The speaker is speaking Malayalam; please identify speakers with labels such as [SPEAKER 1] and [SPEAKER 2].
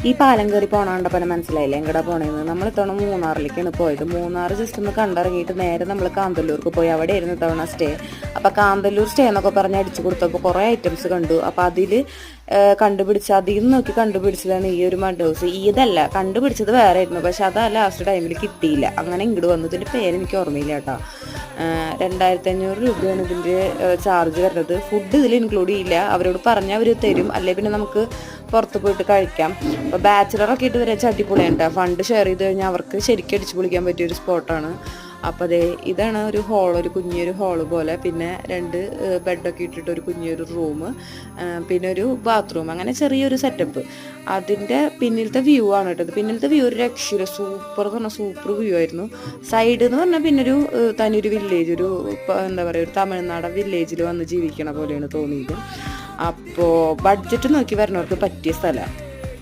[SPEAKER 1] ഈ പാലം കയറി പോണാണ്ടപ്പോൾ മനസ്സിലായില്ലേ എങ്ങടാ പോണേന്ന്. നമ്മൾ ഇത്തവണ മൂന്നാറിലേക്കാണ് പോയത്. മൂന്നാർ ജസ്റ്റ് ഒന്ന് കണ്ടിറങ്ങിയിട്ട് നേരെ നമ്മൾ കാന്തല്ലൂർക്ക് പോയി. അവിടെ ആയിരുന്നു ഇത്തവണ സ്റ്റേ. അപ്പോൾ കാന്തല്ലൂർ സ്റ്റേ എന്നൊക്കെ പറഞ്ഞ് അടിച്ചു കൊടുത്തപ്പോൾ കുറേ ഐറ്റംസ് കണ്ടു. അപ്പോൾ അതിൽ അതിൽ നോക്കി കണ്ടുപിടിച്ചതാണ് ഈ ഒരു മഡ് ഹൗസ്. ഇതല്ല കണ്ടുപിടിച്ചത് വേറെ ആയിരുന്നു, പക്ഷെ അത് ലാസ്റ്റ് ടൈമിൽ കിട്ടിയില്ല. അങ്ങനെ ഇങ്ങോട്ട് വന്നു. ഇതിൻ്റെ പേര് എനിക്ക് ഓർമ്മയില്ല കേട്ടോ. 2500 രൂപയാണ് ഇതിൻ്റെ ചാർജ് വരുന്നത്. ഫുഡ് ഇതിൽ ഇൻക്ലൂഡ് ചെയ്യില്ല. അവരോട് പറഞ്ഞാൽ അവർ തരും, അല്ലെങ്കിൽ പിന്നെ നമുക്ക് പുറത്ത് പോയിട്ട് കഴിക്കാം. അപ്പോൾ ബാച്ചിലറൊക്കെ ഇട്ട് വരെ അടിപൊളിയാണ് കേട്ടോ. ഫണ്ട് ഷെയർ ചെയ്ത് കഴിഞ്ഞാൽ അവർക്ക് ശരിക്കും അടിച്ചു പൊളിക്കാൻ പറ്റിയൊരു സ്പോട്ടാണ്. അപ്പോൾ അതെ ഇതാണ് ഒരു ഹോൾ, ഒരു കുഞ്ഞൊരു ഹോള് പോലെ, പിന്നെ 2 ബെഡൊക്കെ ഇട്ടിട്ട് ഒരു കുഞ്ഞൊരു റൂം, പിന്നെ ഒരു ബാത്റൂം, അങ്ങനെ ചെറിയൊരു സെറ്റപ്പ്. അതിൻ്റെ പിന്നിലത്തെ വ്യൂ ആണ് കേട്ടത്. പിന്നിലത്തെ വ്യൂ ഒരു രക്ഷയില്ല, സൂപ്പർ എന്ന് പറഞ്ഞാൽ സൂപ്പർ വ്യൂ ആയിരുന്നു. സൈഡ് എന്ന് പറഞ്ഞാൽ പിന്നെ ഒരു തനിയൊരു വില്ലേജ്, ഒരു എന്താ പറയുക, ഒരു തമിഴ്നാടൻ വില്ലേജിൽ വന്ന് ജീവിക്കണ പോലെയാണ് തോന്നിയത്. അപ്പോൾ ബഡ്ജറ്റ് നോക്കി വരുന്നവർക്ക് പറ്റിയ സ്ഥലമാണ്.